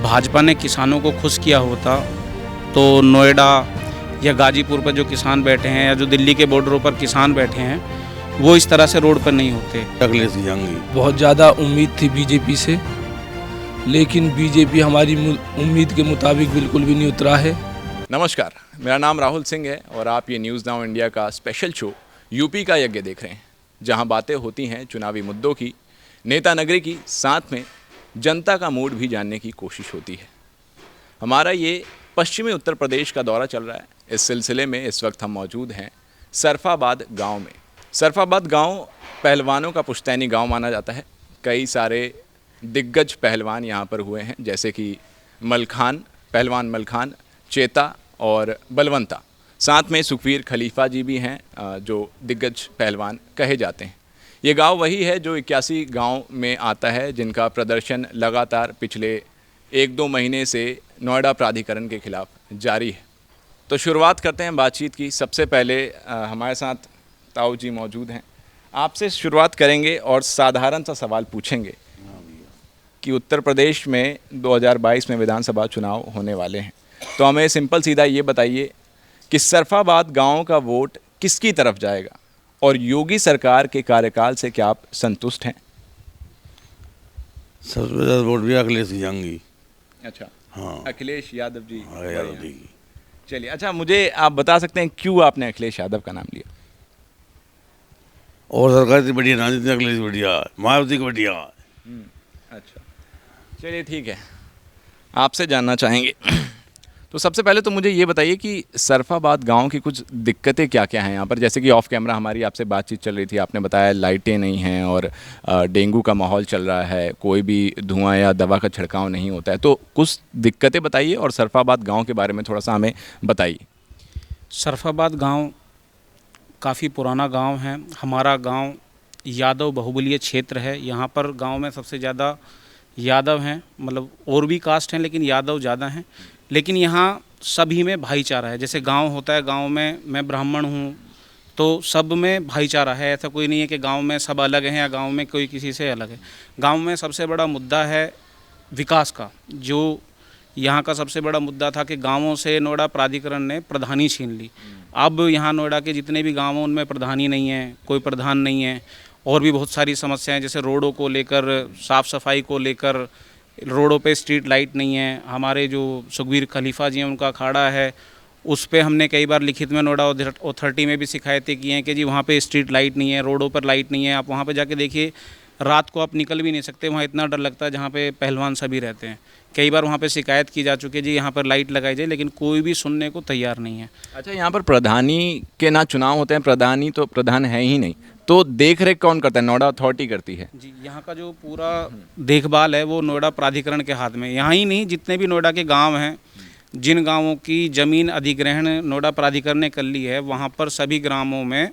भाजपा ने किसानों को खुश किया होता तो नोएडा या गाजीपुर पर जो किसान बैठे हैं या जो दिल्ली के बॉर्डरों पर किसान बैठे हैं वो इस तरह से रोड पर नहीं होते। अखिलेश जंगी बहुत ज़्यादा उम्मीद थी बीजेपी से, लेकिन बीजेपी हमारी उम्मीद के मुताबिक बिल्कुल भी नहीं उतरा है। नमस्कार, मेरा नाम राहुल सिंह है और आप ये न्यूज़ नाउ इंडिया का स्पेशल शो यूपी का यज्ञ देख रहे हैं, जहां बातें होती हैं चुनावी मुद्दों की, नेता नगरी की, साथ में जनता का मूड भी जानने की कोशिश होती है। हमारा ये पश्चिमी उत्तर प्रदेश का दौरा चल रहा है। इस सिलसिले में इस वक्त हम मौजूद हैं सरफाबाद गांव में। सरफाबाद गांव पहलवानों का पुश्तैनी गांव माना जाता है। कई सारे दिग्गज पहलवान यहाँ पर हुए हैं, जैसे कि पहलवान मलखान, चेता और बलवंता। साथ में सुखवीर खलीफा जी भी हैं, जो दिग्गज पहलवान कहे जाते हैं। ये गांव वही है जो 81 गांव में आता है, जिनका प्रदर्शन लगातार पिछले 1-2 महीने से नोएडा प्राधिकरण के खिलाफ जारी है। तो शुरुआत करते हैं बातचीत की। सबसे पहले हमारे साथ ताऊ जी मौजूद हैं। आपसे शुरुआत करेंगे और साधारण सा सवाल पूछेंगे कि उत्तर प्रदेश में 2022 में विधानसभा चुनाव होने वाले हैं, तो हमें सिंपल सीधा ये बताइए कि सरफाबाद गांव का वोट किसकी तरफ जाएगा और योगी सरकार के कार्यकाल से क्या आप संतुष्ट हैं? सबसे ज़्यादा वोट भी अखिलेश जंगी। अच्छा, हाँ, अखिलेश यादव जी। यादव जी। चलिए, अच्छा मुझे आप बता सकते हैं क्यों आपने अखिलेश यादव का नाम लिया? और सरकार इतनी बढ़िया ना, जितनी अखिलेश बढ़िया, मायावती की बढ़िया। अच्छा, चलिए ठीक है, आपसे जानना चाहेंगे। तो सबसे पहले तो मुझे ये बताइए कि सरफाबाद गांव की कुछ दिक्कतें क्या क्या हैं यहाँ पर। जैसे कि ऑफ कैमरा हमारी आपसे बातचीत चल रही थी, आपने बताया लाइटें नहीं हैं और डेंगू का माहौल चल रहा है, कोई भी धुआं या दवा का छिड़काव नहीं होता है। तो कुछ दिक्कतें बताइए और सरफाबाद गांव के बारे में थोड़ा सा हमें बताइए। सरफाबाद गांव काफ़ी पुराना गांव है। हमारा गांव यादव बहुबलीय क्षेत्र है। यहाँ पर गांव में सबसे ज़्यादा यादव हैं, मतलब और भी कास्ट हैं लेकिन यादव ज़्यादा हैं। लेकिन यहाँ सभी में भाईचारा है। जैसे गांव होता है, गांव में मैं ब्राह्मण हूँ तो सब में भाईचारा है। ऐसा कोई नहीं है कि गांव में सब अलग हैं या गांव में कोई किसी से अलग है। गांव में सबसे बड़ा मुद्दा है विकास का। जो यहाँ का सबसे बड़ा मुद्दा था कि गांवों से नोएडा प्राधिकरण ने प्रधानी छीन ली। अब यहाँ नोएडा के जितने भी गाँव हैं उनमें प्रधानी नहीं है, कोई प्रधान नहीं है। और भी बहुत सारी समस्याएं, जैसे रोडों को लेकर, साफ़ सफाई को लेकर, रोडों पे स्ट्रीट लाइट नहीं है। हमारे जो सुखवीर खलीफा जी हैं उनका अखाड़ा है, उस पे हमने कई बार लिखित में नोएडा अथॉरिटी में भी शिकायतें की हैं कि जी वहाँ पे स्ट्रीट लाइट नहीं है, रोडों पर लाइट नहीं है। आप वहाँ पे जाके देखिए, रात को आप निकल भी नहीं सकते, वहाँ इतना डर लगता है जहाँ पे पहलवान सभी रहते हैं। कई बार वहाँ पे शिकायत की जा चुकी है जी यहाँ पर लाइट लगाई जाए, लेकिन कोई भी सुनने को तैयार नहीं है। अच्छा, यहाँ पर प्रधानी के ना चुनाव होते हैं, प्रधानी तो प्रधान है ही नहीं, तो देख रेख कौन करता है? नोएडा अथॉरिटी करती है जी। यहाँ का जो पूरा देखभाल है वो नोएडा प्राधिकरण के हाथ में। यहाँ ही नहीं, जितने भी नोएडा के गांव हैं, जिन गांवों की ज़मीन अधिग्रहण नोएडा प्राधिकरण ने कर ली है, वहाँ पर सभी ग्रामों में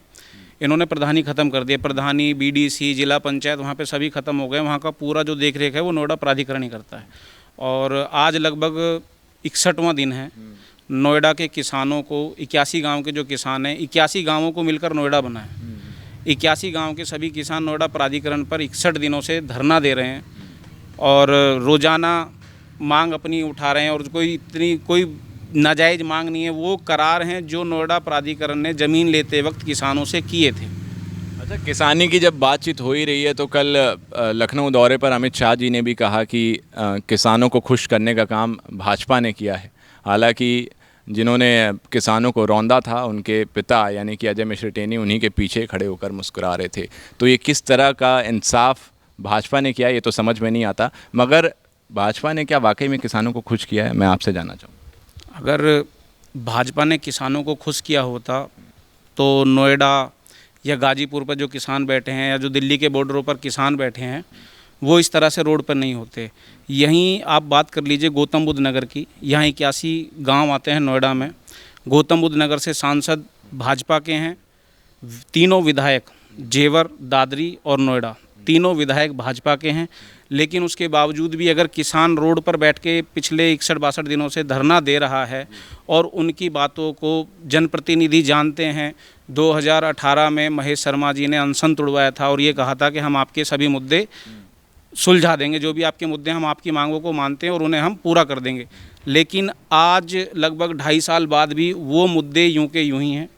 इन्होंने प्रधानी ख़त्म कर दिया। प्रधानी, बीडीसी, जिला पंचायत, वहाँ पे सभी ख़त्म हो गए। वहाँ का पूरा जो देख रेख है वो नोएडा प्राधिकरण ही करता है। और आज लगभग 61वां दिन है। नोएडा के किसानों को, 81 गाँव के जो किसान हैं, 81 गाँवों को मिलकर नोएडा बना है। 81 गांव के सभी किसान नोएडा प्राधिकरण पर 61 दिनों से धरना दे रहे हैं और रोज़ाना मांग अपनी उठा रहे हैं। और कोई नाजायज़ मांग नहीं है, वो करार हैं जो नोएडा प्राधिकरण ने ज़मीन लेते वक्त किसानों से किए थे। अच्छा, किसानी की जब बातचीत हो ही रही है तो कल लखनऊ दौरे पर अमित शाह जी ने भी कहा कि किसानों को खुश करने का काम भाजपा ने किया है। हालांकि जिन्होंने किसानों को रौंदा था, उनके पिता यानी कि अजय मिश्र टेनी उन्हीं के पीछे खड़े होकर मुस्कुरा रहे थे। तो ये किस तरह का इंसाफ भाजपा ने किया, ये तो समझ में नहीं आता। मगर भाजपा ने क्या वाकई में किसानों को खुश किया है, मैं आपसे जानना चाहूँ। अगर भाजपा ने किसानों को खुश किया होता तो नोएडा या गाजीपुर पर जो किसान बैठे हैं या जो दिल्ली के बॉर्डरों पर किसान बैठे हैं वो इस तरह से रोड पर नहीं होते। यहीं आप बात कर लीजिए गौतम बुद्ध नगर की। यहाँ 81 गांव आते हैं नोएडा में। गौतम बुद्ध नगर से सांसद भाजपा के हैं। तीनों विधायक, जेवर, दादरी और नोएडा, तीनों विधायक भाजपा के हैं। लेकिन उसके बावजूद भी अगर किसान रोड पर बैठ के पिछले 61-62 दिनों से धरना दे रहा है और उनकी बातों को जनप्रतिनिधि जानते हैं। 2018 में महेश शर्मा जी ने अनशन तुड़वाया था और ये कहा था कि हम आपके सभी मुद्दे सुलझा देंगे, जो भी आपके मुद्दे हैं हम आपकी मांगों को मानते हैं और उन्हें हम पूरा कर देंगे। लेकिन आज लगभग 2.5 साल बाद भी वो मुद्दे यूं के यूं ही हैं।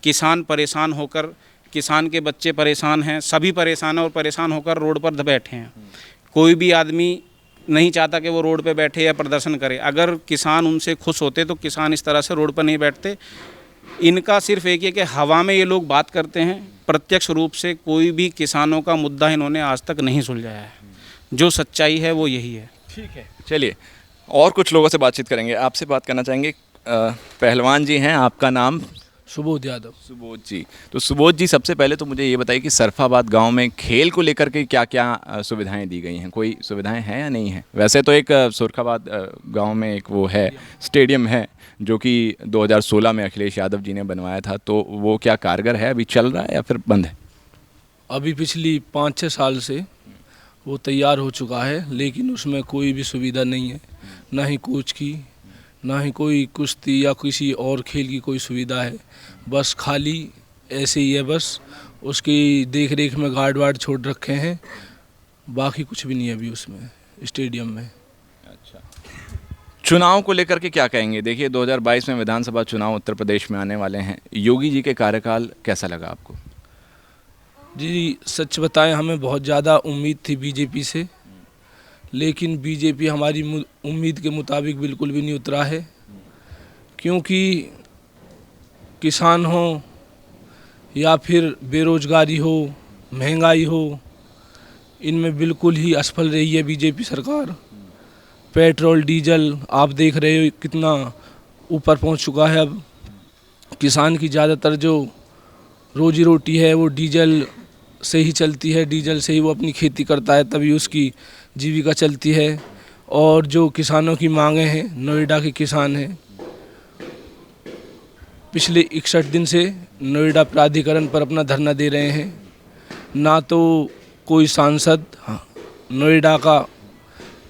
किसान परेशान होकर, किसान के बच्चे परेशान हैं, सभी परेशान हैं और परेशान होकर रोड पर बैठे हैं। कोई भी आदमी नहीं चाहता कि वो रोड पे बैठे या प्रदर्शन करे। अगर किसान उनसे खुश होते तो किसान इस तरह से रोड पर नहीं बैठते। इनका सिर्फ एक है कि हवा में ये लोग बात करते हैं, प्रत्यक्ष रूप से कोई भी किसानों का मुद्दा इन्होंने आज तक नहीं सुलझाया है। जो सच्चाई है वो यही है। ठीक है, चलिए और कुछ लोगों से बातचीत करेंगे। आपसे बात करना चाहेंगे, पहलवान जी हैं, आपका नाम? सुबोध यादव। सुबोध जी, तो सुबोध जी सबसे पहले तो मुझे ये बताइए कि सरफाबाद गांव में खेल को लेकर के क्या क्या सुविधाएं दी गई हैं? कोई सुविधाएं हैं या नहीं हैं? वैसे तो एक सुरखाबाद गांव में एक वो है, स्टेडियम है, जो कि 2016 में अखिलेश यादव जी ने बनवाया था, तो वो क्या कारगर है, अभी चल रहा है या फिर बंद है? अभी पिछली 5-6 साल से वो तैयार हो चुका है, लेकिन उसमें कोई भी सुविधा नहीं है, ना ही कोच की, ना ही कोई कुश्ती या किसी और खेल की कोई सुविधा है। बस खाली ऐसे ही है, बस उसकी देख रेख में गार्ड वार्ड छोड़ रखे हैं, बाकी कुछ भी नहीं है अभी उसमें स्टेडियम में। अच्छा, चुनाव को लेकर के क्या कहेंगे? देखिए 2022 में विधानसभा चुनाव उत्तर प्रदेश में आने वाले हैं। योगी जी के कार्यकाल कैसा लगा आपको? जी सच बताएं, हमें बहुत ज़्यादा उम्मीद थी बीजेपी से, लेकिन बीजेपी हमारी उम्मीद के मुताबिक बिल्कुल भी नहीं उतरा है। क्योंकि किसान हो या फिर बेरोजगारी हो, महंगाई हो, इनमें बिल्कुल ही असफल रही है बीजेपी सरकार। पेट्रोल डीजल आप देख रहे हो कितना ऊपर पहुंच चुका है। अब किसान की ज़्यादातर जो रोजी रोटी है वो डीजल से ही चलती है, डीजल से ही वो अपनी खेती करता है, तभी उसकी जीविका चलती है। और जो किसानों की मांगें हैं, नोएडा के किसान हैं, पिछले 61 दिन से नोएडा प्राधिकरण पर अपना धरना दे रहे हैं। ना तो कोई सांसद नोएडा का,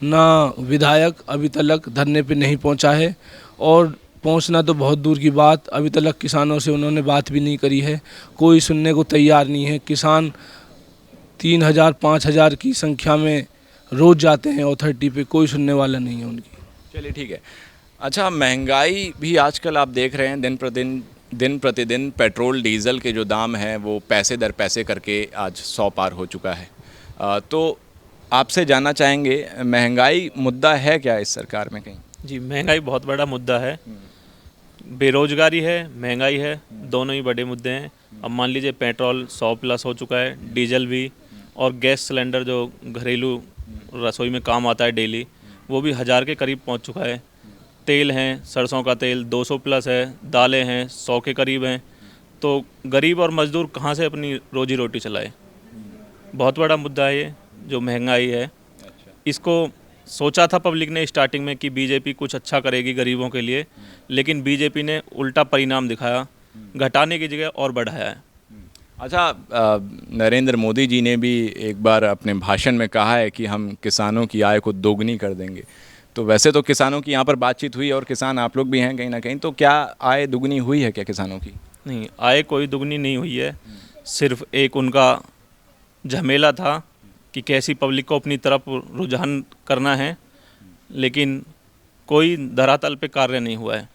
ना विधायक अभी तक धरने पे नहीं पहुंचा है, और पहुंचना तो बहुत दूर की बात, अभी तक किसानों से उन्होंने बात भी नहीं करी है। कोई सुनने को तैयार नहीं है। किसान 3000-5000 की संख्या में रोज़ जाते हैं अथॉरिटी पे, कोई सुनने वाला नहीं है उनकी। चलिए ठीक है। अच्छा, महंगाई भी आजकल आप देख रहे हैं, दिन प्रतिदिन पेट्रोल डीजल के जो दाम हैं वो पैसे दर पैसे करके आज 100 पार हो चुका है। तो आपसे जानना चाहेंगे, महंगाई मुद्दा है क्या इस सरकार में कहीं? जी, महंगाई बहुत बड़ा मुद्दा है। बेरोजगारी है, महंगाई है, दोनों ही बड़े मुद्दे हैं। अब मान लीजिए पेट्रोल 100 प्लस हो चुका है, डीजल भी, और गैस सिलेंडर जो घरेलू रसोई में काम आता है डेली, वो भी 1000 के करीब पहुंच चुका है। तेल हैं, सरसों का तेल 200 प्लस है, दालें हैं 100 के करीब हैं। तो गरीब और मज़दूर कहाँ से अपनी रोजी रोटी चलाए? बहुत बड़ा मुद्दा है ये, जो महंगाई है। इसको सोचा था पब्लिक ने स्टार्टिंग में कि बीजेपी कुछ अच्छा करेगी गरीबों के लिए, लेकिन बीजेपी ने उल्टा परिणाम दिखाया, घटाने की जगह और बढ़ाया है। अच्छा, नरेंद्र मोदी जी ने भी एक बार अपने भाषण में कहा है कि हम किसानों की आय को दोगुनी कर देंगे। तो वैसे तो किसानों की यहाँ पर बातचीत हुई और किसान आप लोग भी हैं कहीं ना कहीं, तो क्या आय दुगनी हुई है क्या किसानों की? नहीं, आय कोई दुगनी नहीं हुई है। सिर्फ एक उनका झमेला था कि कैसी पब्लिक को अपनी तरफ रुझान करना है, लेकिन कोई धरातल पे कार्य नहीं हुआ है।